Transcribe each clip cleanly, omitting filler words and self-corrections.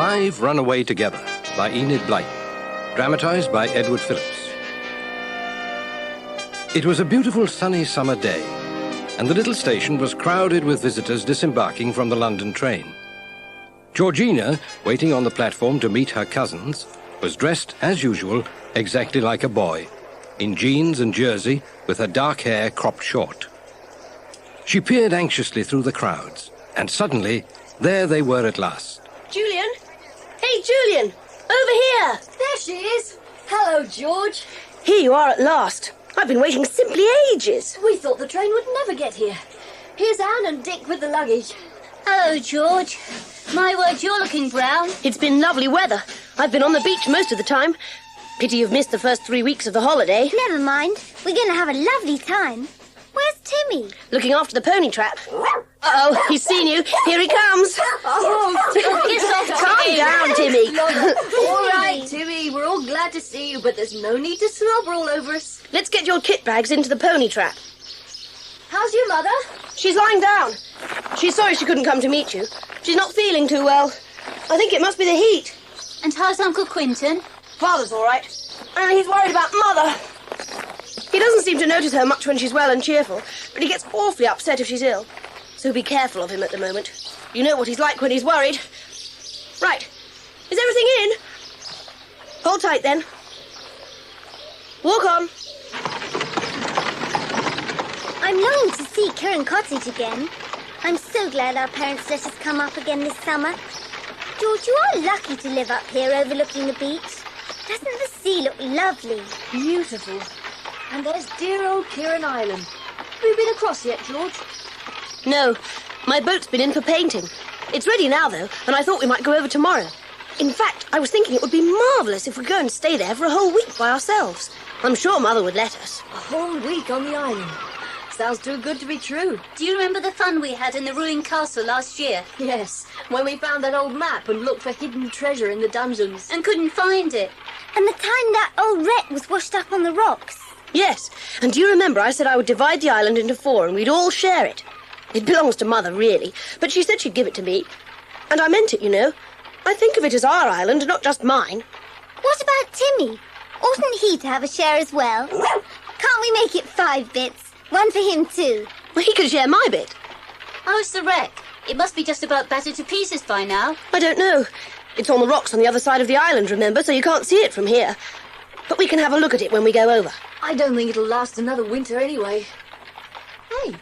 Five Run Away Together by Enid Blyton, dramatised by Edward Phillips. It was a beautiful sunny summer day, and the little station was crowded with visitors disembarking from the London train. Georgina, waiting on the platform to meet her cousins, was dressed, as usual, exactly like a boy, in jeans and jersey, with her dark hair cropped short. She peered anxiously through the crowds, and suddenly, there they were at last. Julian? Hey, Julian! Over here! There she is! Hello, George. Here you are at last. I've been waiting simply ages. We thought the train would never get here. Here's Anne and Dick with the luggage. Hello, George. My word, you're looking brown. It's been lovely weather. I've been on the beach most of the time. Pity you've missed the first 3 weeks of the holiday. Never mind. We're going to have a lovely time. Where's Timmy? Looking after the pony trap. Uh-oh, he's seen you. Here he comes. Calm down, Timmy. All right, Timmy, we're all glad to see you, but there's no need to slobber all over us. Let's get your kit bags into the pony trap. How's your mother? She's lying down. She's sorry she couldn't come to meet you. She's not feeling too well. I think it must be the heat. And how's Uncle Quinton? Father's all right. Only he's worried about Mother. He doesn't seem to notice her much when she's well and cheerful, but he gets awfully upset if she's ill. So be careful of him at the moment. You know what he's like when he's worried. Right. Is everything in? Hold tight, then. Walk on. I'm longing to see Kirrin Cottage again. I'm so glad our parents let us come up again this summer. George, you are lucky to live up here overlooking the beach. Doesn't the sea look lovely? Beautiful. And there's dear old Kirrin Island. Have you been across yet, George? No. My boat's been in for painting. It's ready now, though, and I thought we might go over tomorrow. In fact, I was thinking it would be marvellous if we go and stay there for a whole week by ourselves. I'm sure Mother would let us. A whole week on the island. Sounds too good to be true. Do you remember the fun we had in the ruined castle last year? Yes, when we found that old map and looked for hidden treasure in the dungeons. And couldn't find it. And the time that old wreck was washed up on the rocks. Yes, and do you remember I said I would divide the island into 4 and we'd all share it? It belongs to Mother, really, but she said she'd give it to me. And I meant it, you know. I think of it as our island, not just mine. What about Timmy? Oughtn't he to have a share as well? Can't we make it 5 bits? One for him too. Well, he could share my bit. How's the wreck? It must be just about battered to pieces by now. I don't know. It's on the rocks on the other side of the island, remember, so you can't see it from here. But we can have a look at it when we go over. I don't think it'll last another winter anyway. Hey,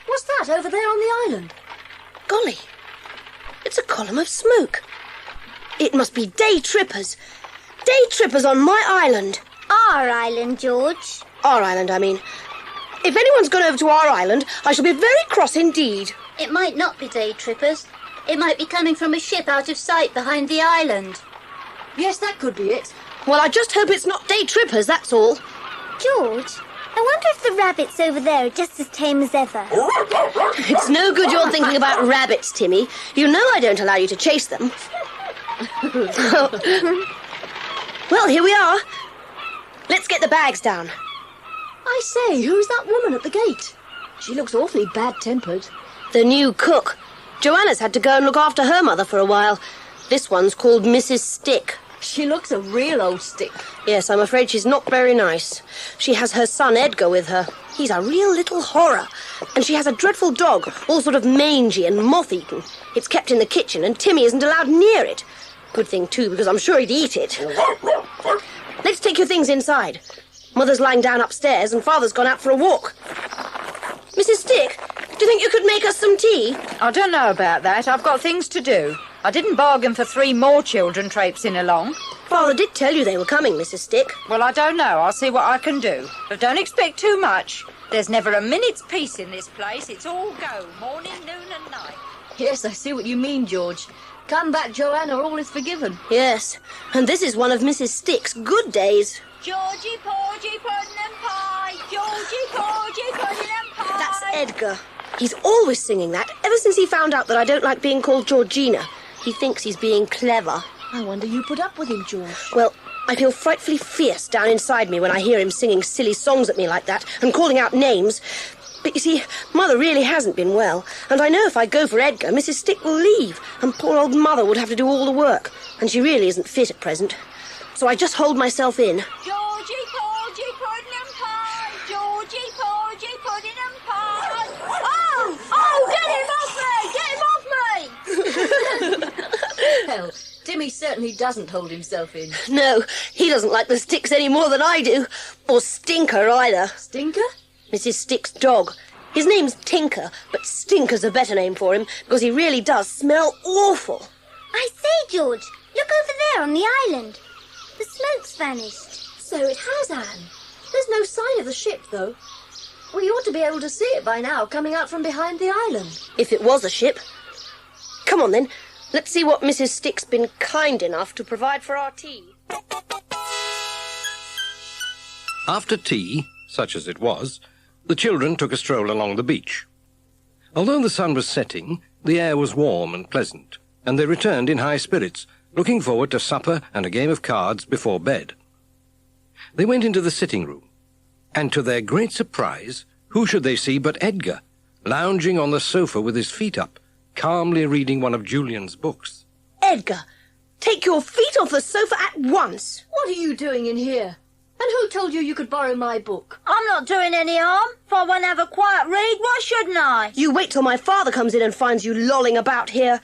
what's that over there on the island? Golly, it's a column of smoke. It must be day trippers. Day trippers on my island. Our island, George. Our island, I mean. If anyone's gone over to our island, I shall be very cross indeed. It might not be day trippers. It might be coming from a ship out of sight behind the island. Yes, that could be it. Well, I just hope it's not day trippers, that's all. George, I wonder if the rabbits over there are just as tame as ever. It's no good you're thinking about rabbits, Timmy. You know I don't allow you to chase them. Well, here we are. Let's get the bags down. I say, who's that woman at the gate? She looks awfully bad-tempered. The new cook. Joanna's had to go and look after her mother for a while. This one's called Mrs. Stick. She looks a real old stick. Yes, I'm afraid she's not very nice. She has her son Edgar with her. He's a real little horror. And she has a dreadful dog, all sort of mangy and moth-eaten. It's kept in the kitchen and Timmy isn't allowed near it. Good thing, too, because I'm sure he'd eat it. Let's take your things inside. Mother's lying down upstairs and Father's gone out for a walk. Mrs. Stick, do you think you could make us some tea? I don't know about that. I've got things to do. I didn't bargain for 3 more children traipsing along. Father did tell you they were coming, Mrs. Stick. Well, I don't know. I'll see what I can do. But don't expect too much. There's never a minute's peace in this place. It's all go, morning, noon and night. Yes, I see what you mean, George. Come back, Joanna, all is forgiven. Yes, and this is one of Mrs. Stick's good days. Georgie, porgy, pudding and pie. Georgie, porgy, pudding and pie. That's Edgar. He's always singing that, ever since he found out that I don't like being called Georgina. He thinks he's being clever. I wonder you put up with him, George. Well, I feel frightfully fierce down inside me when I hear him singing silly songs at me like that and calling out names. But you see, Mother really hasn't been well, and I know if I go for Edgar, Mrs. Stick will leave, and poor old Mother would have to do all the work, and she really isn't fit at present. So I just hold myself in. Georgie, Porgy, pudding and pie. Georgie, Porgy, pudding and pie. Oh, get him off me! Hell, Timmy certainly doesn't hold himself in. No, he doesn't like the Sticks any more than I do. Or Stinker either. Stinker? Mrs. Stick's dog. His name's Tinker, but Stinker's a better name for him, because he really does smell awful. I say, George, look over there on the island. The smoke's vanished. So it has, Anne. There's no sign of the ship, though. We ought to be able to see it by now, coming out from behind the island. If it was a ship. Come on, then. Let's see what Mrs. Stick's been kind enough to provide for our tea. After tea, such as it was, the children took a stroll along the beach. Although the sun was setting, the air was warm and pleasant, and they returned in high spirits, looking forward to supper and a game of cards before bed. They went into the sitting room, and to their great surprise, who should they see but Edgar, lounging on the sofa with his feet up, calmly reading one of Julian's books. Edgar, take your feet off the sofa at once. What are you doing in here? And who told you could borrow my book? I'm not doing any harm. If I won't have a quiet read, why shouldn't I? You wait till my father comes in and finds you lolling about here.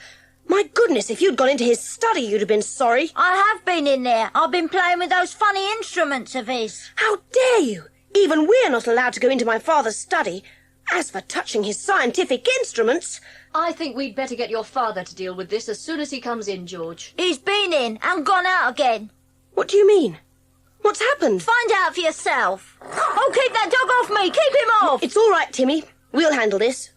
My goodness, if you'd gone into his study, you'd have been sorry. I have been in there. I've been playing with those funny instruments of his. How dare you? Even we're not allowed to go into my father's study. As for touching his scientific instruments... I think we'd better get your father to deal with this as soon as he comes in, George. He's been in and gone out again. What do you mean? What's happened? Find out for yourself. Oh, keep that dog off me. Keep him off. It's all right, Timmy. We'll handle this.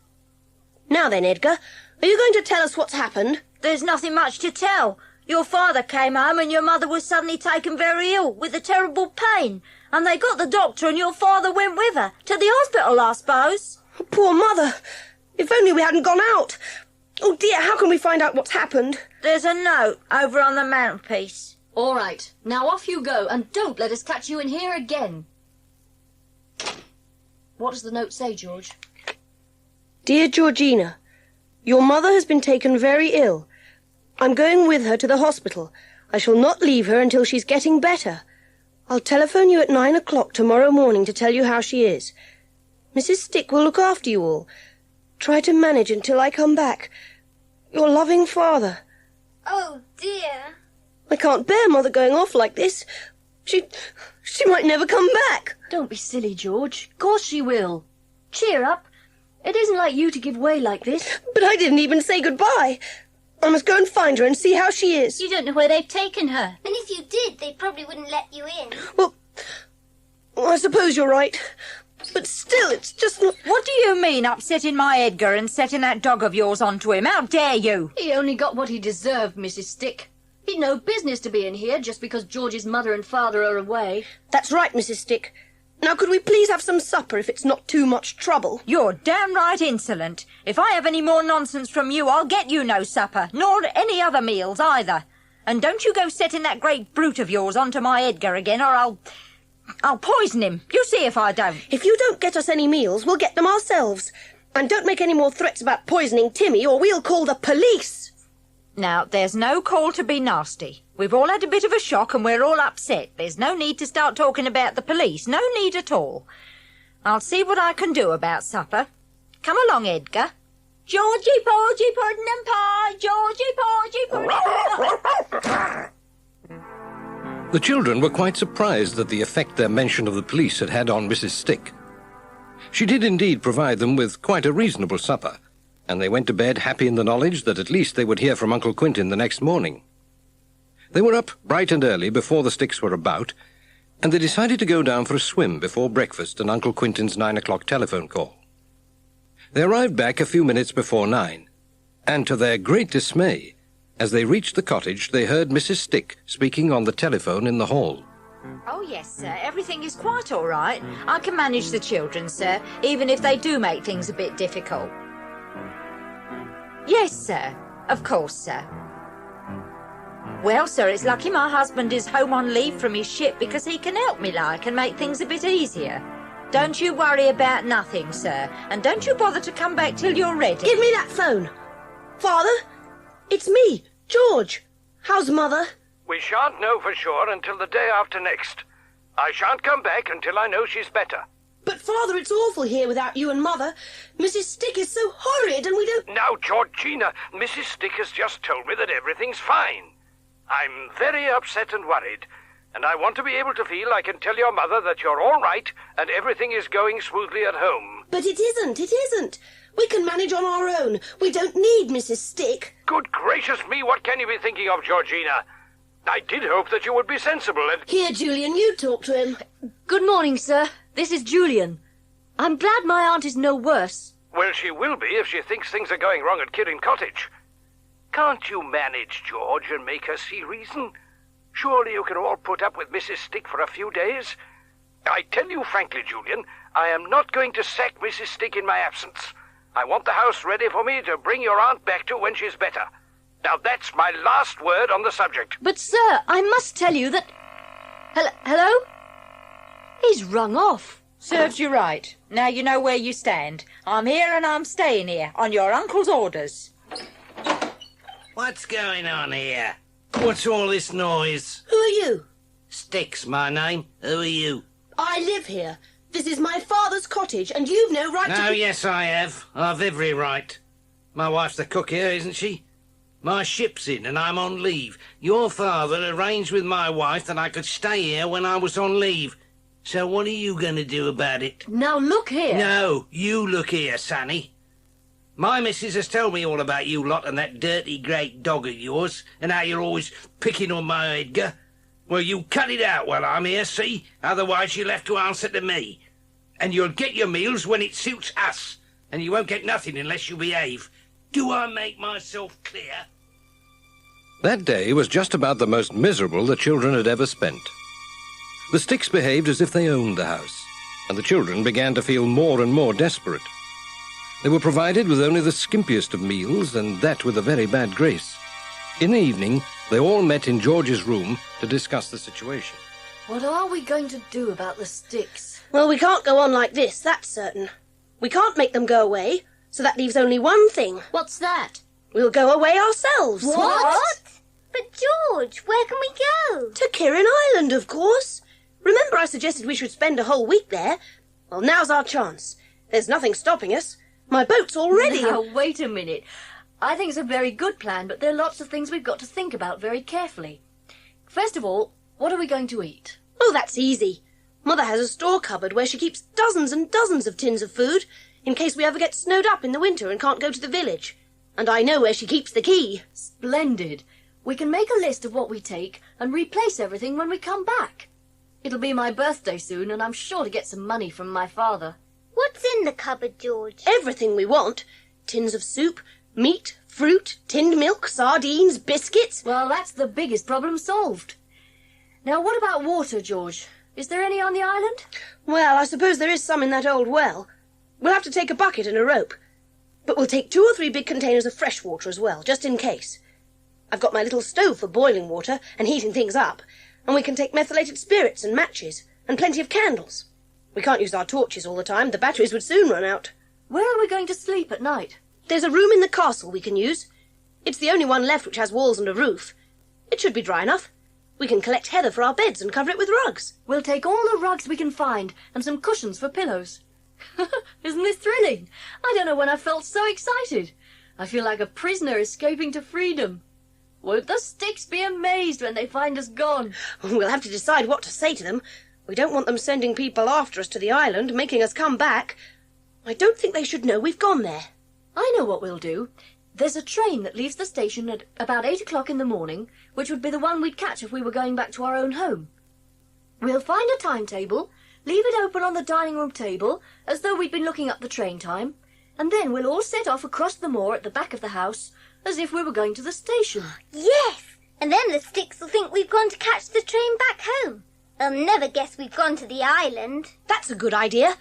Now then, Edgar, are you going to tell us what's happened? There's nothing much to tell. Your father came home and your mother was suddenly taken very ill with a terrible pain. And they got the doctor and your father went with her. To the hospital, I suppose. Poor Mother. If only we hadn't gone out. Oh, dear, how can we find out what's happened? There's a note over on the mantelpiece. All right, now off you go, and don't let us catch you in here again. What does the note say, George? Dear Georgina, your mother has been taken very ill. I'm going with her to the hospital. I shall not leave her until she's getting better. I'll telephone you at 9 o'clock tomorrow morning to tell you how she is. Mrs. Stick will look after you all. Try to manage until I come back. Your loving father. Oh, dear. I can't bear Mother going off like this. She might never come back. Don't be silly, George. Of course she will. Cheer up. It isn't like you to give way like this. But I didn't even say goodbye. I must go and find her and see how she is. You don't know where they've taken her. And if you did, they probably wouldn't let you in. Well, I suppose you're right. But still, it's just not... What do you mean, upsetting my Edgar and setting that dog of yours onto him? How dare you? He only got what he deserved, Mrs. Stick. He'd no business to be in here just because George's mother and father are away. That's right, Mrs. Stick. Now, could we please have some supper if it's not too much trouble? You're downright insolent. If I have any more nonsense from you, I'll get you no supper, nor any other meals either. And don't you go setting that great brute of yours onto my Edgar again, or I'll poison him. You see if I don't. If you don't get us any meals, we'll get them ourselves. And don't make any more threats about poisoning Timmy, or we'll call the police. Now, there's no call to be nasty. We've all had a bit of a shock and we're all upset. There's no need to start talking about the police. No need at all. I'll see what I can do about supper. Come along, Edgar. Georgie, Porgy, pudding and pie. Georgie, Porgy, pudding and pie. The children were quite surprised at the effect their mention of the police had had on Mrs. Stick. She did indeed provide them with quite a reasonable supper, and they went to bed happy in the knowledge that at least they would hear from Uncle Quentin the next morning. They were up bright and early before the Sticks were about, and they decided to go down for a swim before breakfast and Uncle Quentin's 9 o'clock telephone call. They arrived back a few minutes before 9, and to their great dismay, as they reached the cottage, they heard Mrs. Stick speaking on the telephone in the hall. Oh, yes, sir. Everything is quite all right. I can manage the children, sir, even if they do make things a bit difficult. Yes, sir. Of course, sir. Well, sir, it's lucky my husband is home on leave from his ship because he can help me, like, and make things a bit easier. Don't you worry about nothing, sir. And don't you bother to come back till you're ready. Give me that phone. Father, it's me, George. How's Mother? We shan't know for sure until the day after next. I shan't come back until I know she's better. But, Father, it's awful here without you and Mother. Mrs. Stick is so horrid and we don't... Now, Georgina, Mrs. Stick has just told me that everything's fine. I'm very upset and worried, and I want to be able to feel I can tell your mother that you're all right and everything is going smoothly at home. But it isn't. We can manage on our own. We don't need Mrs. Stick. Good gracious me, what can you be thinking of, Georgina? I did hope that you would be sensible and... Here, Julian, you talk to him. Good morning, sir. This is Julian. I'm glad my aunt is no worse. Well, she will be if she thinks things are going wrong at Kirrin Cottage. Can't you manage, George, and make her see reason? Surely you can all put up with Mrs. Stick for a few days? I tell you frankly, Julian, I am not going to sack Mrs. Stick in my absence. I want the house ready for me to bring your aunt back to when she's better. Now, that's my last word on the subject. But, sir, I must tell you that... Hello? He's rung off. Serves you right. Now you know where you stand. I'm here and I'm staying here, on your uncle's orders. What's going on here? What's all this noise? Who are you? Stick's my name. Who are you? I live here. This is my father's cottage, and you've no right to... Oh, yes, I have. I've every right. My wife's the cook here, isn't she? My ship's in and I'm on leave. Your father arranged with my wife that I could stay here when I was on leave. So what are you going to do about it? Now, look here. No, you look here, Sonny. My missus has told me all about you lot and that dirty great dog of yours, and how you're always picking on my Edgar. Well, you cut it out while I'm here, see? Otherwise you'll have to answer to me. And you'll get your meals when it suits us, and you won't get nothing unless you behave. Do I make myself clear? That day was just about the most miserable the children had ever spent. The Sticks behaved as if they owned the house, and the children began to feel more and more desperate. They were provided with only the skimpiest of meals, and that with a very bad grace. In the evening, they all met in George's room to discuss the situation. What are we going to do about the Sticks? Well, we can't go on like this, that's certain. We can't make them go away, so that leaves only one thing. What's that? We'll go away ourselves. What? But, George, where can we go? To Kirrin Island, of course. Remember I suggested we should spend a whole week there? Well, now's our chance. There's nothing stopping us. My boat's all ready. Now, wait a minute. I think it's a very good plan, but there are lots of things we've got to think about very carefully. First of all, what are we going to eat? Oh, that's easy. Mother has a store cupboard where she keeps dozens and dozens of tins of food, in case we ever get snowed up in the winter and can't go to the village. And I know where she keeps the key. Splendid. We can make a list of what we take and replace everything when we come back. It'll be my birthday soon, and I'm sure to get some money from my father. What's in the cupboard, George? Everything we want. Tins of soup, meat, fruit, tinned milk, sardines, biscuits. Well, that's the biggest problem solved. Now, what about water, George? Is there any on the island? Well, I suppose there is some in that old well. We'll have to take a bucket and a rope. But we'll take 2 or 3 big containers of fresh water as well, just in case. I've got my little stove for boiling water and heating things up, and we can take methylated spirits and matches, and plenty of candles. We can't use our torches all the time. The batteries would soon run out. Where are we going to sleep at night? There's a room in the castle we can use. It's the only one left which has walls and a roof. It should be dry enough. We can collect heather for our beds and cover it with rugs. We'll take all the rugs we can find and some cushions for pillows. Isn't this thrilling? I don't know when I felt so excited. I feel like a prisoner escaping to freedom. Won't the Sticks be amazed when they find us gone? We'll have to decide what to say to them. We don't want them sending people after us to the island, making us come back. I don't think they should know we've gone there. I know what we'll do. There's a train that leaves the station at about 8 o'clock in the morning, which would be the one we'd catch if we were going back to our own home. We'll find a timetable, leave it open on the dining room table, as though we'd been looking up the train time, and then we'll all set off across the moor at the back of the house, as if we were going to the station. Yes, and then the Sticks will think we've gone to catch the train back home. They'll never guess we've gone to the island. That's a good idea.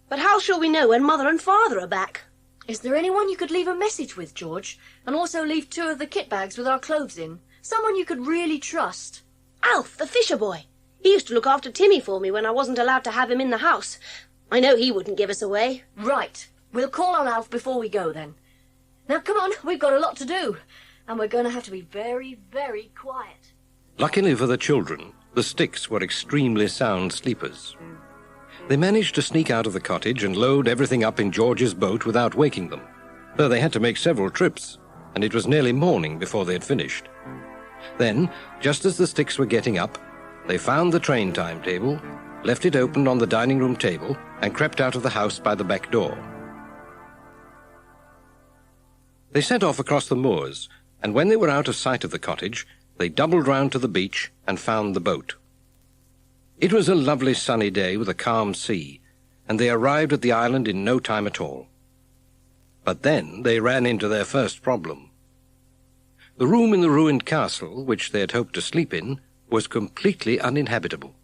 But how shall we know when Mother and Father are back? Is there anyone you could leave a message with, George? And also leave 2 of the kit bags with our clothes in? Someone you could really trust? Alf, the fisher boy. He used to look after Timmy for me when I wasn't allowed to have him in the house. I know he wouldn't give us away. Right. We'll call on Alf before we go, then. Now, come on, we've got a lot to do. And we're going to have to be very, very quiet. Luckily for the children, the Sticks were extremely sound sleepers. They managed to sneak out of the cottage and load everything up in George's boat without waking them, though they had to make several trips, and it was nearly morning before they had finished. Then, just as the Sticks were getting up, they found the train timetable, left it open on the dining room table, and crept out of the house by the back door. They set off across the moors, and when they were out of sight of the cottage, they doubled round to the beach and found the boat. It was a lovely sunny day with a calm sea, and they arrived at the island in no time at all. But then they ran into their first problem. The room in the ruined castle, which they had hoped to sleep in, was completely uninhabitable.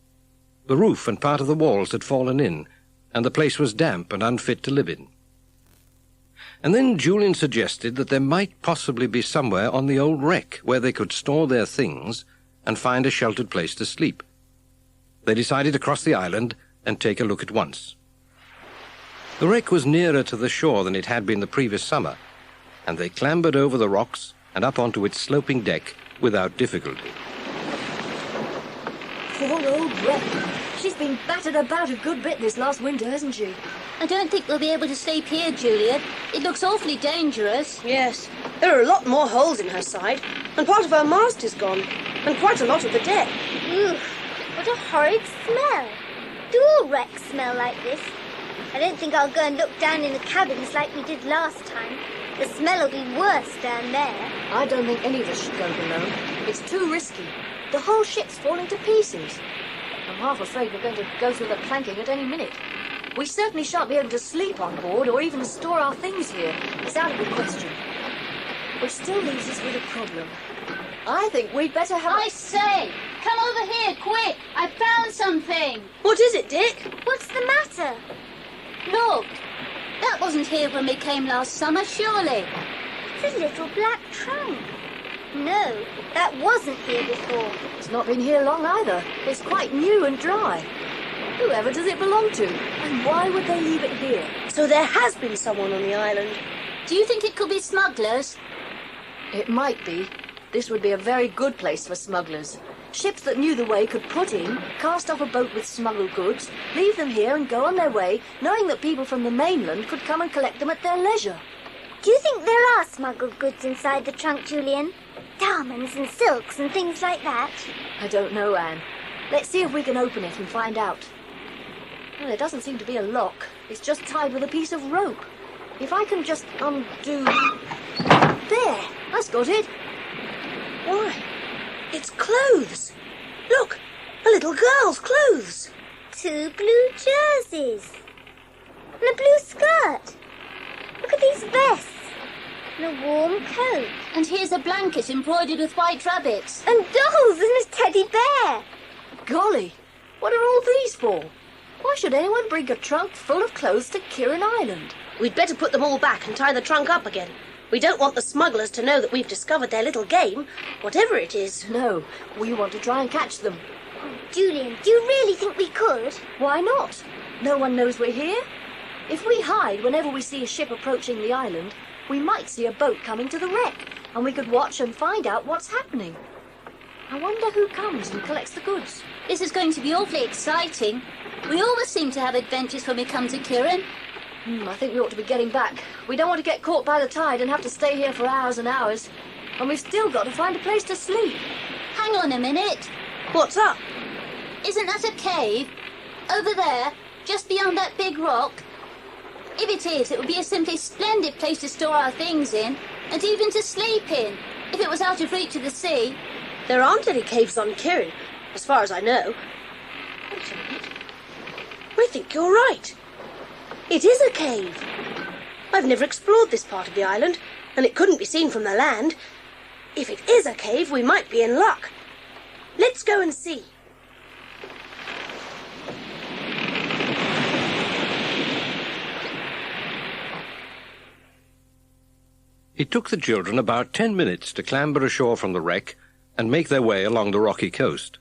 The roof and part of the walls had fallen in, and the place was damp and unfit to live in. And then Julian suggested that there might possibly be somewhere on the old wreck where they could store their things and find a sheltered place to sleep. They decided to cross the island and take a look at once. The wreck was nearer to the shore than it had been the previous summer, and they clambered over the rocks and up onto its sloping deck without difficulty. Poor old wreck. She's been battered about a good bit this last winter, hasn't she? I don't think we'll be able to sleep here, Julian. It looks awfully dangerous. Yes, there are a lot more holes in her side, and part of her mast is gone, and quite a lot of the deck. Oof, what a horrid smell. Do all wrecks smell like this? I don't think I'll go and look down in the cabins like we did last time. The smell will be worse down there. I don't think any of us should go below. It's too risky. The whole ship's falling to pieces. I'm half afraid we're going to go through the planking at any minute. We certainly shan't be able to sleep on board or even store our things here. It's out of the question. Which still leaves us with a problem. I think we'd better have I say, come over here, quick! I found something! What is it, Dick? What's the matter? Look! That wasn't here when we came last summer, surely. It's a little black trunk. No, that wasn't here before. It's not been here long either. It's quite new and dry. Whoever does it belong to? And why would they leave it here? So there has been someone on the island. Do you think it could be smugglers? It might be. This would be a very good place for smugglers. Ships that knew the way could put in, cast off a boat with smuggled goods, leave them here and go on their way, knowing that people from the mainland could come and collect them at their leisure. Do you think there are smuggled goods inside the trunk, Julian? Diamonds and silks and things like that? I don't know, Anne. Let's see if we can open it and find out. Well, there doesn't seem to be a lock. It's just tied with a piece of rope. If I can just undo... There! That's got it. Why, it's clothes. Look, a little girl's clothes. 2 blue jerseys. And a blue skirt. Look at these vests. And a warm coat. And here's a blanket embroidered with white rabbits. And dolls and a teddy bear. Golly, what are all these for? Why should anyone bring a trunk full of clothes to Kirrin Island? We'd better put them all back and tie the trunk up again. We don't want the smugglers to know that we've discovered their little game, whatever it is. No, we want to try and catch them. Julian, do you really think we could? Why not? No one knows we're here. If we hide whenever we see a ship approaching the island, we might see a boat coming to the wreck, and we could watch and find out what's happening. I wonder who comes and collects the goods. This is going to be awfully exciting. We always seem to have adventures when we come to Kirrin. I think we ought to be getting back. We don't want to get caught by the tide and have to stay here for hours and hours. And we've still got to find a place to sleep. Hang on a minute. What's up? Isn't that a cave? Over there, just beyond that big rock? If it is, it would be a simply splendid place to store our things in, and even to sleep in, if it was out of reach of the sea. There aren't any caves on Kirrin, as far as I know. Wait a minute. I think you're right. It is a cave. I've never explored this part of the island, and it couldn't be seen from the land. If it is a cave, we might be in luck. Let's go and see. It took the children about 10 minutes to clamber ashore from the wreck and make their way along the rocky coast.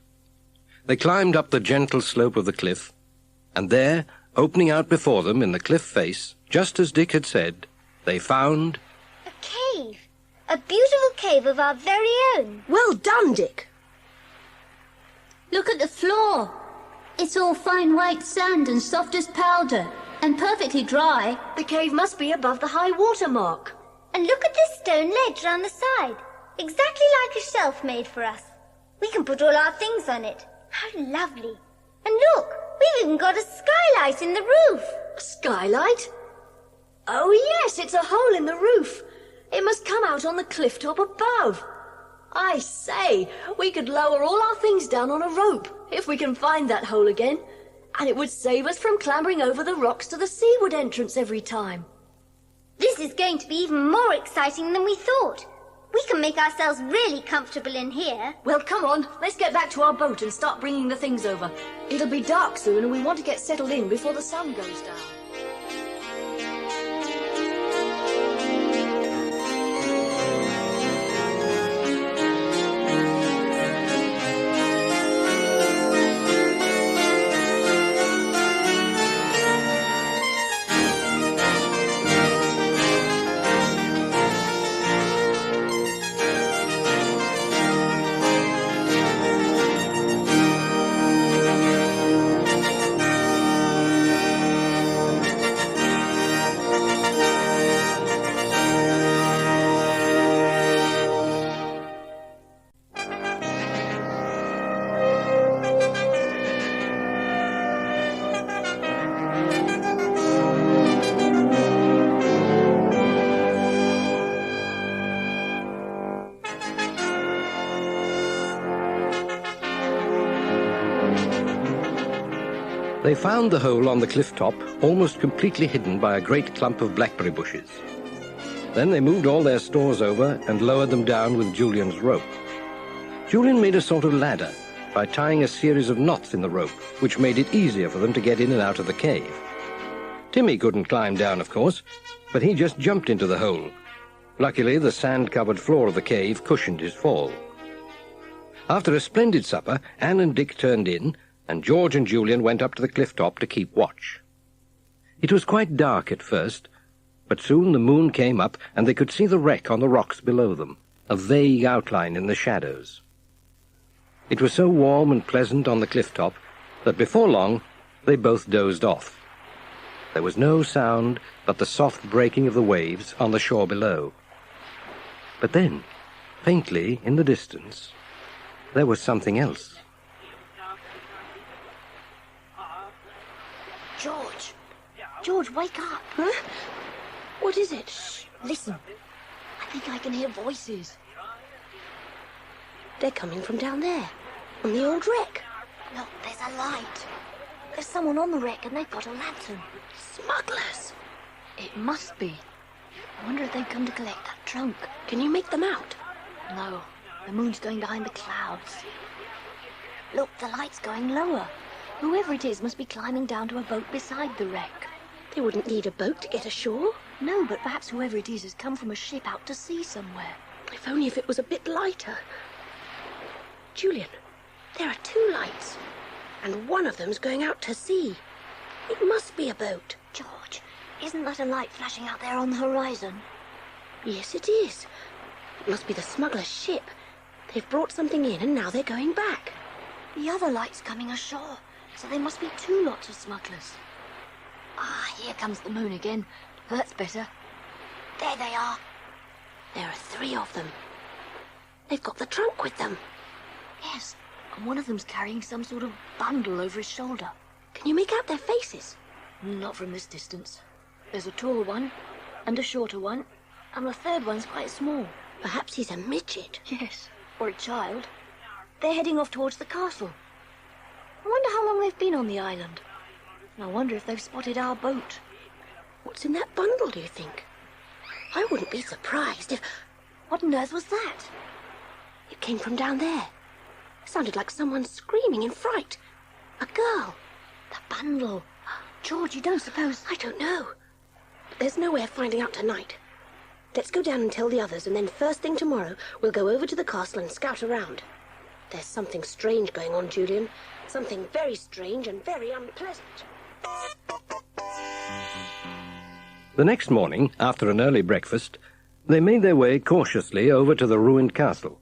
They climbed up the gentle slope of the cliff, and there, Opening out before them in the cliff face, just as Dick had said, they found... a cave. A beautiful cave of our very own. Well done, Dick. Look at the floor. It's all fine white sand and soft as powder, and perfectly dry. The cave must be above the high water mark. And look at this stone ledge round the side. Exactly like a shelf made for us. We can put all our things on it. How lovely. And look, we've even got a skylight in the roof. A skylight? Oh, yes, it's a hole in the roof. It must come out on the cliff top above. I say, we could lower all our things down on a rope, if we can find that hole again. And it would save us from clambering over the rocks to the seaward entrance every time. This is going to be even more exciting than we thought. We can make ourselves really comfortable in here. Well, come on, let's get back to our boat and start bringing the things over. It'll be dark soon and we want to get settled in before the sun goes down. They found the hole on the cliff top almost completely hidden by a great clump of blackberry bushes. Then they moved all their stores over and lowered them down with Julian's rope. Julian made a sort of ladder by tying a series of knots in the rope, which made it easier for them to get in and out of the cave. Timmy couldn't climb down, of course, but he just jumped into the hole. Luckily, the sand-covered floor of the cave cushioned his fall. After a splendid supper, Anne and Dick turned in, and George and Julian went up to the cliff top to keep watch. It was quite dark at first, but soon the moon came up and they could see the wreck on the rocks below them, a vague outline in the shadows. It was so warm and pleasant on the cliff top that before long they both dozed off. There was no sound but the soft breaking of the waves on the shore below. But then, faintly in the distance, there was something else. George, wake up. Huh? What is it? Shh, listen. I think I can hear voices. They're coming from down there, on the old wreck. Look, there's a light. There's someone on the wreck and they've got a lantern. Smugglers. It must be. I wonder if they've come to collect that trunk. Can you make them out? No, the moon's going behind the clouds. Look, the light's going lower. Whoever it is must be climbing down to a boat beside the wreck. They wouldn't need a boat to get ashore. No, but perhaps whoever it is has come from a ship out to sea somewhere. If only if it was a bit lighter. Julian, there are 2 lights, and one of them's going out to sea. It must be a boat. George, isn't that a light flashing out there on the horizon? Yes, it is. It must be the smuggler's ship. They've brought something in and now they're going back. The other light's coming ashore, so there must be 2 lots of smugglers. Ah, here comes the moon again. That's better. There they are. There are 3 of them. They've got the trunk with them. Yes, and one of them's carrying some sort of bundle over his shoulder. Can you make out their faces? Not from this distance. There's a tall one, and a shorter one, and the third one's quite small. Perhaps he's a midget. Yes, or a child. They're heading off towards the castle. I wonder how long they've been on the island. And I wonder if they've spotted our boat. What's in that bundle, do you think? I wouldn't be surprised if... What on earth was that? It came from down there. It sounded like someone screaming in fright. A girl. The bundle. George, you don't suppose... I don't know. But there's no way of finding out tonight. Let's go down and tell the others, and then first thing tomorrow, we'll go over to the castle and scout around. There's something strange going on, Julian. Something very strange and very unpleasant. The next morning, after an early breakfast, they made their way cautiously over to the ruined castle,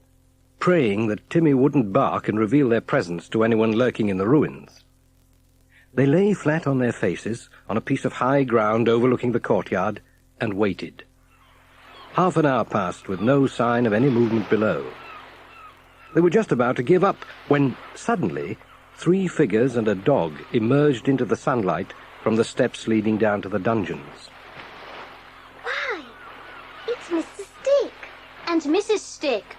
praying that Timmy wouldn't bark and reveal their presence to anyone lurking in the ruins. They lay flat on their faces on a piece of high ground overlooking the courtyard and waited. Half an hour passed with no sign of any movement below. They were just about to give up when, suddenly, 3 figures and a dog emerged into the sunlight from the steps leading down to the dungeons. Why, it's Mr. Stick. And Mrs. Stick.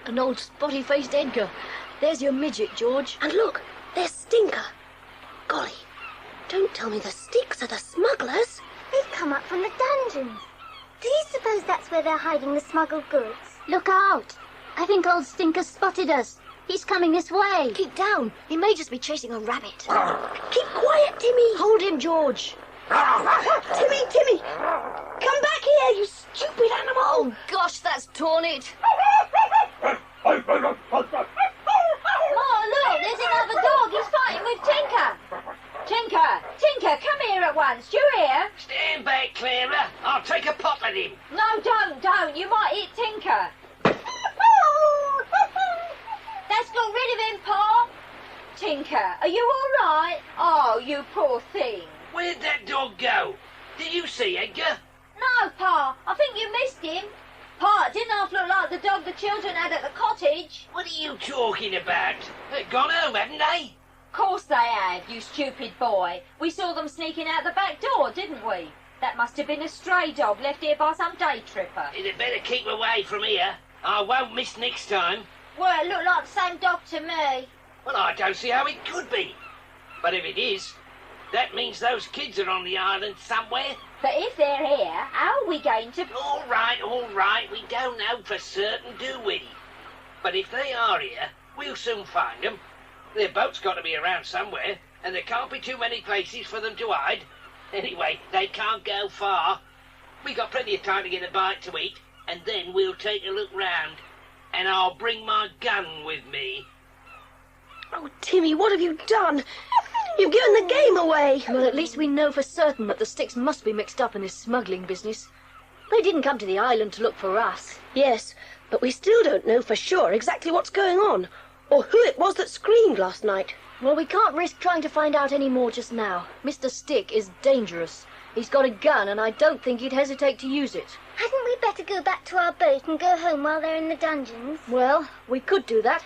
An old spotty-faced Edgar. There's your midget, George. And look, there's Stinker. Golly, don't tell me the Sticks are the smugglers. They've come up from the dungeons. Do you suppose that's where they're hiding the smuggled goods? Look out. I think old Stinker spotted us. He's coming this way. Keep down. He may just be chasing a rabbit. Keep quiet, Timmy. Hold him, George. Timmy. Come back here, you stupid animal. Oh, gosh, that's torn it. Ma, look, there's another dog. He's fighting with Tinker. Tinker, come here at once. You here? Stand back, Clara. I'll take a pot at him. No, don't. You might hit Tinker. Let's got rid of him, Pa. Tinker, are you all right? Oh, you poor thing. Where'd that dog go? Did you see Edgar? No, Pa. I think you missed him. Pa, it didn't half look like the dog the children had at the cottage. What are you talking about? They've gone home, haven't they? Course they have, you stupid boy. We saw them sneaking out the back door, didn't we? That must have been a stray dog left here by some day tripper. You'd have better keep away from here. I won't miss next time. Well, it looked like the same dog to me. Well, I don't see how it could be. But if it is, that means those kids are on the island somewhere. But if they're here, how are we going to... All right. We don't know for certain, do we? But if they are here, we'll soon find them. Their boat's got to be around somewhere, and there can't be too many places for them to hide. Anyway, they can't go far. We got plenty of time to get a bite to eat, and then we'll take a look round. And I'll bring my gun with me. Oh, Timmy, what have you done? You've given the game away. Well, at least we know for certain that the Sticks must be mixed up in this smuggling business. They didn't come to the island to look for us. Yes, but we still don't know for sure exactly what's going on, or who it was that screamed last night. Well, we can't risk trying to find out any more just now. Mr. Stick is dangerous. He's got a gun, and I don't think he'd hesitate to use it. Hadn't we better go back to our boat and go home while they're in the dungeons? Well, we could do that.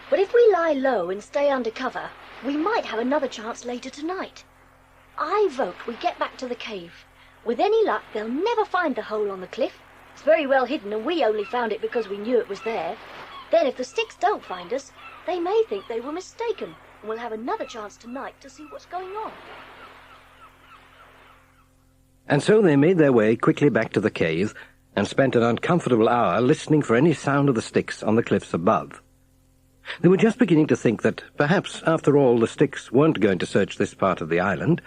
But if we lie low and stay under cover, we might have another chance later tonight. I vote we get back to the cave. With any luck, they'll never find the hole on the cliff. It's very well hidden, and we only found it because we knew it was there. Then if the Sticks don't find us, they may think they were mistaken, and we'll have another chance tonight to see what's going on. And so they made their way quickly back to the cave and spent an uncomfortable hour listening for any sound of the Sticks on the cliffs above. They were just beginning to think that perhaps, after all, the Sticks weren't going to search this part of the island,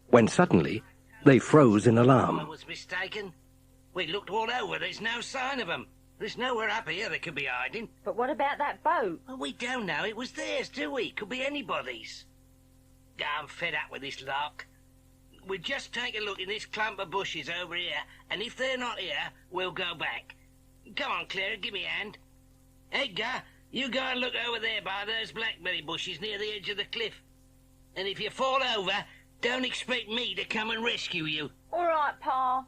when suddenly they froze in I alarm. was mistaken. We looked all over. There's no sign of them. There's nowhere up here they could be hiding. But what about that boat? Well, we don't know it was theirs, do we? Could be anybody's. I'm fed up with this lark. We'll just take a look in this clump of bushes over here, and if they're not here, we'll go back. Come on, Clara, give me a hand. Edgar, you go and look over there by those blackberry bushes near the edge of the cliff. And if you fall over, don't expect me to come and rescue you. All right, Pa.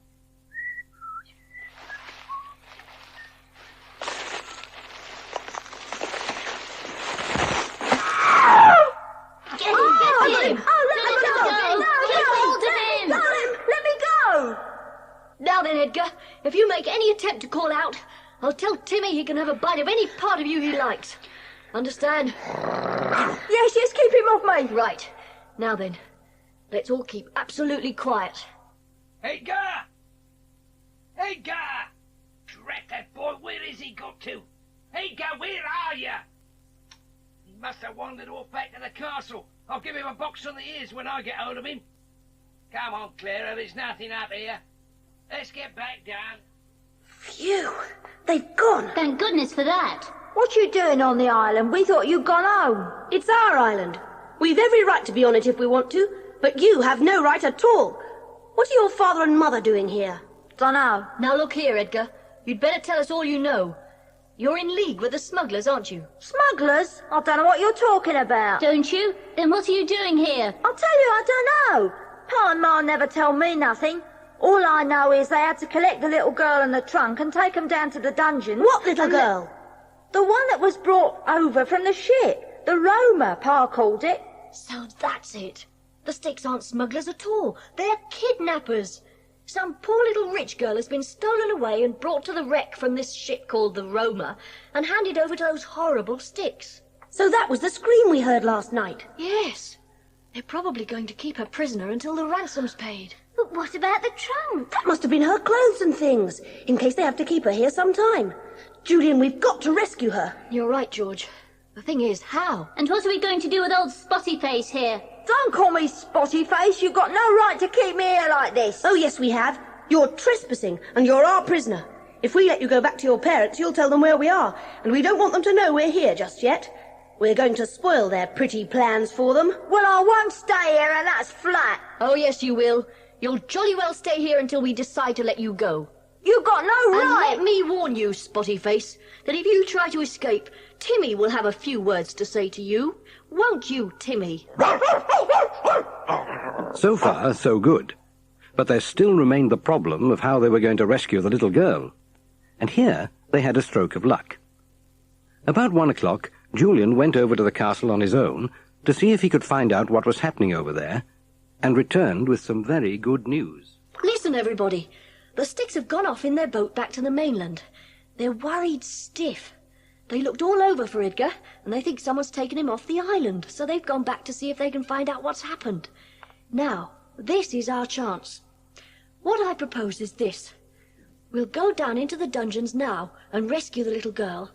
Get him! Let me go! Now then, Edgar, if you make any attempt to call out, I'll tell Timmy he can have a bite of any part of you he likes. Understand? Yes, keep him off me. Right. Now then, let's all keep absolutely quiet. Edgar! Edgar! Drat that boy, where has he got to? Edgar, where are you? He must have wandered off back to the castle. I'll give him a box on the ears when I get hold of him. Come on, Clara, there's nothing up here. Let's get back down. Phew, they've gone. Thank goodness for that. What you doing on the island? We thought you'd gone home. It's our island. We've every right to be on it if we want to, But you have no right at all. What are your father and mother doing here? Dunno. Now look here, Edgar. You'd better tell us all you know. You're in league with the smugglers, aren't you? Smugglers? I don't know what you're talking about. Don't you? Then what are you doing here? I'll tell you, I don't know. Pa and Ma never tell me nothing. All I know is they had to collect the little girl in the trunk and take 'em down to the dungeon. What little girl? The one that was brought over from the ship. The Roma, Pa called it. So that's it. The Sticks aren't smugglers at all. They're kidnappers. Some poor little rich girl has been stolen away and brought to the wreck from this ship called the Roma and handed over to those horrible Sticks. So that was the scream we heard last night? Yes. They're probably going to keep her prisoner until the ransom's paid. But what about the trunk? That must have been her clothes and things, in case they have to keep her here some time. Julian, we've got to rescue her. You're right, George. The thing is, how? And what are we going to do with old Spotty Face here? Don't call me Spotty Face. You've got no right to keep me here like this. Oh, yes, we have. You're trespassing, and you're our prisoner. If we let you go back to your parents, you'll tell them where we are, and we don't want them to know we're here just yet. We're going to spoil their pretty plans for them. Well, I won't stay here, and that's flat. Oh, yes, you will. You'll jolly well stay here until we decide to let you go. You've got no And right. let me warn you, Spotty Face, that if you try to escape, Timmy will have a few words to say to you. Won't you, Timmy? So far, so good. But there still remained the problem of how they were going to rescue the little girl. And here they had a stroke of luck. About 1 o'clock, Julian went over to the castle on his own to see if he could find out what was happening over there, and returned with some very good news. Listen, everybody. The Sticks have gone off in their boat back to the mainland. They're worried stiff. They looked all over for Edgar, and they think someone's taken him off the island, so they've gone back to see if they can find out what's happened. Now, this is our chance. What I propose is this. We'll go down into the dungeons now and rescue the little girl.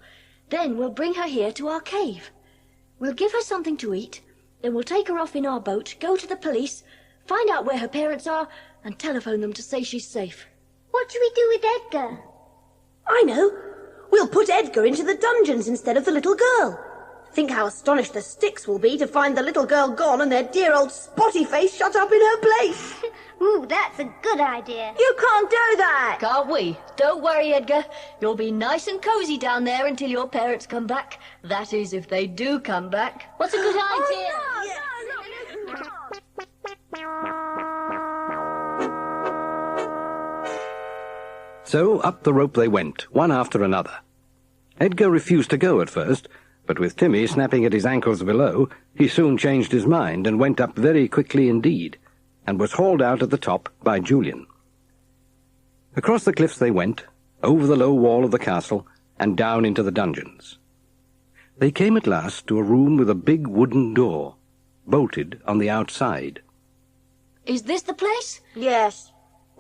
Then we'll bring her here to our cave. We'll give her something to eat, then we'll take her off in our boat, go to the police, find out where her parents are, and telephone them to say she's safe. What do we do with Edgar? I know. We'll put Edgar into the dungeons instead of the little girl. Think how astonished the Sticks will be to find the little girl gone and their dear old Spotty Face shut up in her place. Ooh, that's a good idea. You can't do that. Can't we? Don't worry, Edgar. You'll be nice and cosy down there until your parents come back. That is, if they do come back. What's a good idea? So up the rope they went, one after another. Edgar refused to go at first, but with Timmy snapping at his ankles below, he soon changed his mind and went up very quickly indeed, and was hauled out at the top by Julian. Across the cliffs they went, over the low wall of the castle, and down into the dungeons. They came at last to a room with a big wooden door, bolted on the outside. Is this the place? Yes.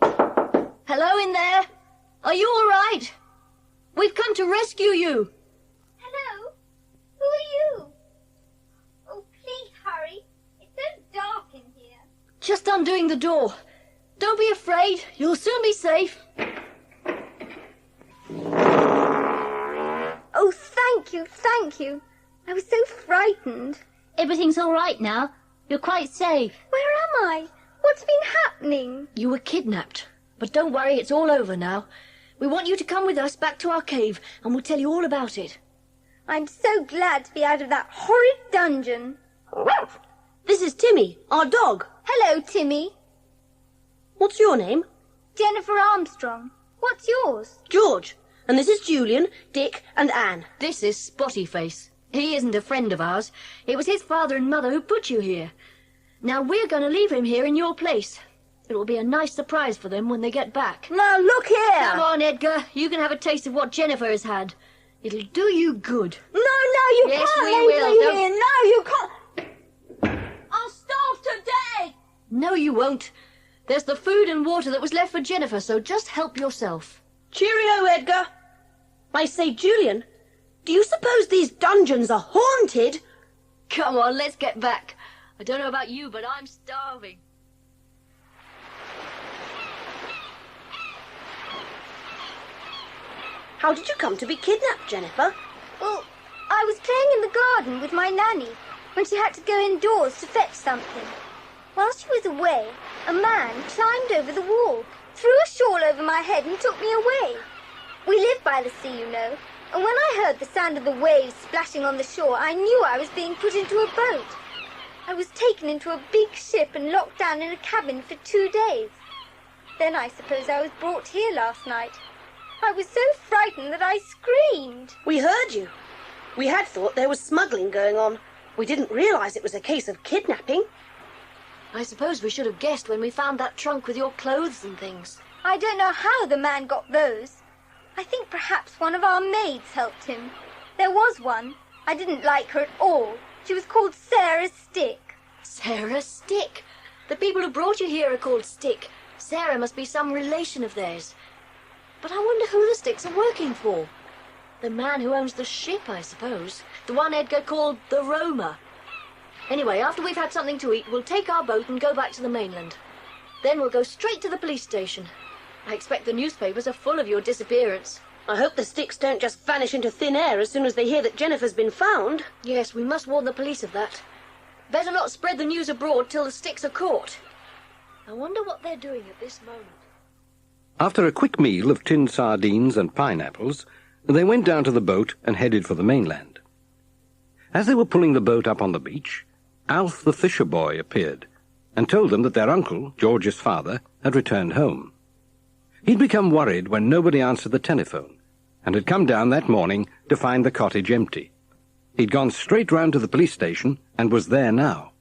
Hello in there. Are you all right? We've come to rescue you. Hello? Who are you? Oh, please hurry. It's so dark in here. Just undoing the door. Don't be afraid. You'll soon be safe. Oh, thank you, thank you. I was so frightened. Everything's all right now. You're quite safe. Where am I? What's been happening? You were kidnapped. But don't worry, it's all over now. We want you to come with us back to our cave, and we'll tell you all about it. I'm so glad to be out of that horrid dungeon. This is Timmy, our dog. Hello, Timmy. What's your name? Jennifer Armstrong. What's yours? George. And this is Julian, Dick, and Anne. This is Spotty Face. He isn't a friend of ours. It was his father and mother who put you here. Now we're going to leave him here in your place. It will be a nice surprise for them when they get back. Now, look here. Come on, Edgar. You can have a taste of what Jennifer has had. It'll do you good. No, you Yes, can't we leave will. me Don't- here. No, you can't. I'll starve to death. No, you won't. There's the food and water that was left for Jennifer, so just help yourself. Cheerio, Edgar. I say, Julian, do you suppose these dungeons are haunted? Come on, let's get back. I don't know about you, but I'm starving. How did you come to be kidnapped, Jennifer? Well, I was playing in the garden with my nanny when she had to go indoors to fetch something. While she was away, a man climbed over the wall, threw a shawl over my head and took me away. We live by the sea, you know, and when I heard the sound of the waves splashing on the shore, I knew I was being put into a boat. I was taken into a big ship and locked down in a cabin for 2 days. Then I suppose I was brought here last night. I was so frightened that I screamed. We heard you. We had thought there was smuggling going on. We didn't realise it was a case of kidnapping. I suppose we should have guessed when we found that trunk with your clothes and things. I don't know how the man got those. I think perhaps one of our maids helped him. There was one. I didn't like her at all. She was called Sarah Stick. Sarah Stick? The people who brought you here are called Stick. Sarah must be some relation of theirs. But I wonder who the Sticks are working for. The man who owns the ship, I suppose. The one Edgar called the Roma. Anyway, after we've had something to eat, we'll take our boat and go back to the mainland. Then we'll go straight to the police station. I expect the newspapers are full of your disappearance. I hope the Sticks don't just vanish into thin air as soon as they hear that Jennifer's been found. Yes, we must warn the police of that. Better not spread the news abroad till the Sticks are caught. I wonder what they're doing at this moment. After a quick meal of tinned sardines and pineapples, they went down to the boat and headed for the mainland. As they were pulling the boat up on the beach, Alf the fisher boy appeared and told them that their uncle, George's father, had returned home. He'd become worried when nobody answered the telephone and had come down that morning to find the cottage empty. He'd gone straight round to the police station and was there now.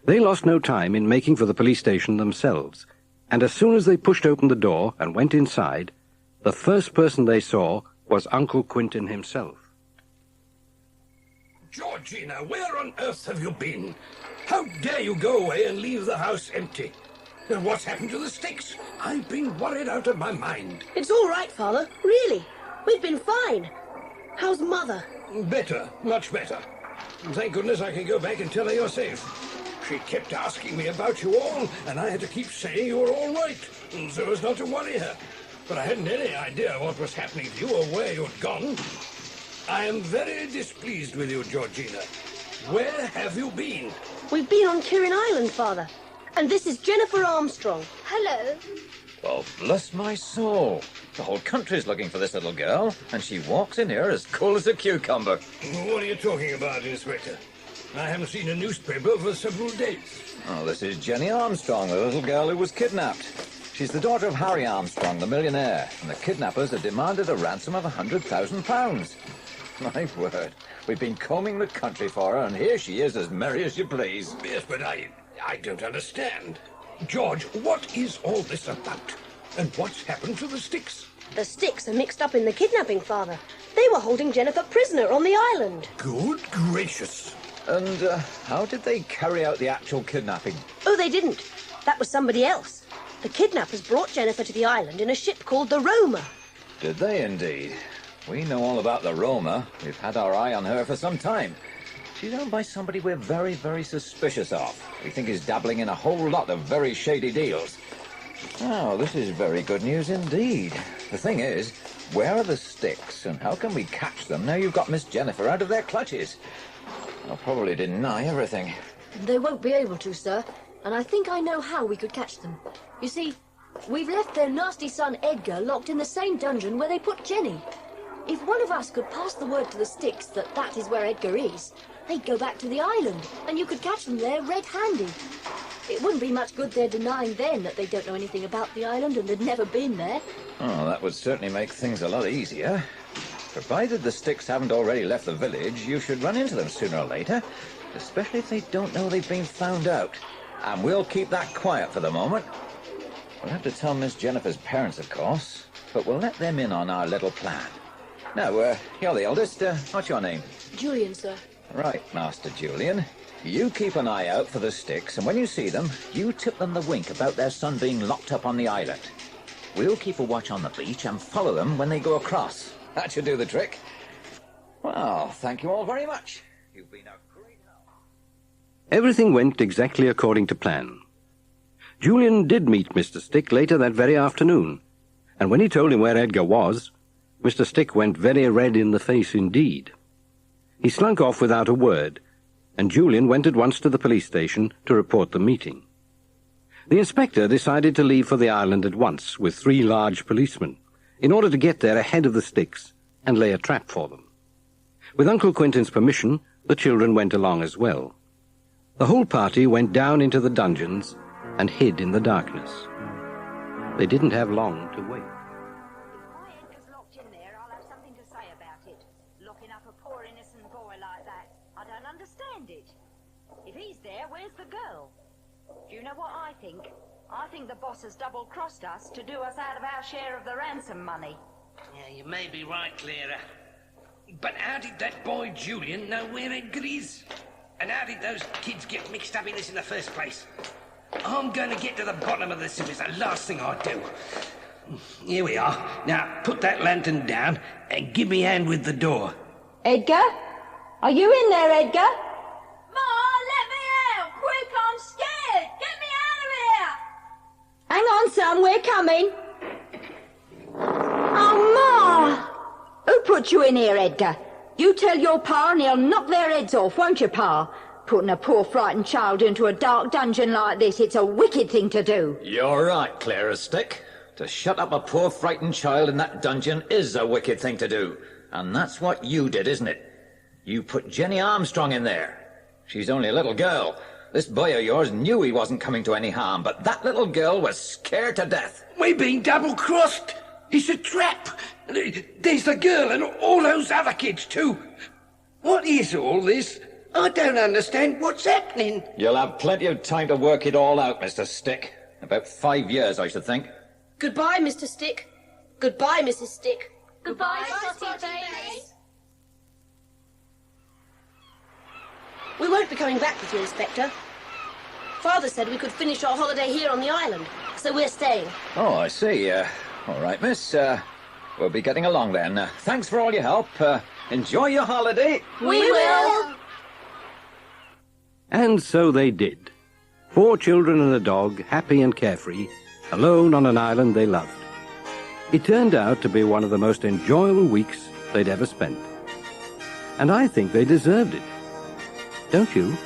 They lost no time in making for the police station themselves, and as soon as they pushed open the door and went inside, the first person they saw was Uncle Quentin himself. Georgina, where on earth have you been? How dare you go away and leave the house empty? And what's happened to the Sticks? I've been worried out of my mind. It's all right, Father. Really. We've been fine. How's Mother? Better, much better. Thank goodness I can go back and tell her you're safe. She kept asking me about you all, and I had to keep saying you were all right, so as not to worry her. But I hadn't any idea what was happening to you or where you'd gone. I am very displeased with you, Georgina. Where have you been? We've been on Kirrin Island, Father. And this is Jennifer Armstrong. Hello. Well, bless my soul. The whole country's looking for this little girl, and she walks in here as cool as a cucumber. What are you talking about, Inspector? I haven't seen a newspaper for several days. Oh, this is Jenny Armstrong, the little girl who was kidnapped. She's the daughter of Harry Armstrong, the millionaire, and the kidnappers have demanded a ransom of £100,000. My word, we've been combing the country for her, and here she is as merry as you please. Yes, but I don't understand. George, what is all this about? And what's happened to the Sticks? The Sticks are mixed up in the kidnapping, Father. They were holding Jennifer prisoner on the island. Good gracious. And how did they carry out the actual kidnapping? Oh, they didn't. That was somebody else. The kidnappers brought Jennifer to the island in a ship called the Roma. Did they indeed? We know all about the Roma. We've had our eye on her for some time. She's owned by somebody we're very, very suspicious of. We think is dabbling in a whole lot of very shady deals. Oh, this is very good news indeed. The thing is, where are the Sticks, and how can we catch them now you've got Miss Jennifer out of their clutches? I'll probably deny everything. They won't be able to, sir. And I think I know how we could catch them. You see, we've left their nasty son Edgar locked in the same dungeon where they put Jenny. If one of us could pass the word to the Sticks that that is where Edgar is, they'd go back to the island, and you could catch them there red-handed. It wouldn't be much good their denying then that they don't know anything about the island and had never been there. Oh, that would certainly make things a lot easier. Provided the Sticks haven't already left the village, you should run into them sooner or later, especially if they don't know they've been found out. And we'll keep that quiet for the moment. We'll have to tell Miss Jennifer's parents, of course, but we'll let them in on our little plan. Now, you're the eldest. What's your name? Julian, sir. Right, Master Julian. You keep an eye out for the Sticks, and when you see them, you tip them the wink about their son being locked up on the island. We'll keep a watch on the beach and follow them when they go across. That should do the trick. Well, thank you all very much. You've been a great help. Everything went exactly according to plan. Julian did meet Mr. Stick later that very afternoon, and when he told him where Edgar was, Mr. Stick went very red in the face indeed. He slunk off without a word, and Julian went at once to the police station to report the meeting. The inspector decided to leave for the island at once with 3 large policemen, in order to get there ahead of the Sticks and lay a trap for them. With Uncle Quentin's permission, the children went along as well. The whole party went down into the dungeons and hid in the darkness. They didn't have long to wait. If my Edgar's locked in there, I'll have something to say about it. Locking up a poor innocent boy like that. I don't understand it. If he's there, where's the girl? Do you know what I think? I think the boss has double-crossed us to do us out of our share of the ransom money. Yeah, you may be right, Clara. But how did that boy Julian know where Edgar is? And how did those kids get mixed up in this in the first place? I'm going to get to the bottom of this if it's the last thing I do. Here we are. Now, put that lantern down and give me a hand with the door. Edgar? Are you in there, Edgar? Ma, let me out! Quick, I'm scared! Get me out of here! Hang on, son, we're coming. Oh, Ma! Who put you in here, Edgar? You tell your pa and he'll knock their heads off, won't you, Pa? Putting a poor frightened child into a dark dungeon like this, it's a wicked thing to do. You're right, Clara Stick. To shut up a poor frightened child in that dungeon is a wicked thing to do. And that's what you did, isn't it? You put Jenny Armstrong in there. She's only a little girl. This boy of yours knew he wasn't coming to any harm, but that little girl was scared to death. We've been double-crossed. It's a trap. There's the girl and all those other kids, too. What is all this? I don't understand what's happening. You'll have plenty of time to work it all out, Mr. Stick. About 5 years, I should think. Goodbye, Mr. Stick. Goodbye, Mrs. Stick. Goodbye, Spotty Face. We won't be coming back with you, Inspector. Father said we could finish our holiday here on the island, so we're staying. Oh, I see. All right, miss. We'll be getting along then. Thanks for all your help. Enjoy your holiday. We will. And so they did. 4 children and a dog, happy and carefree, alone on an island they loved. It turned out to be one of the most enjoyable weeks they'd ever spent. And I think they deserved it. Don't you?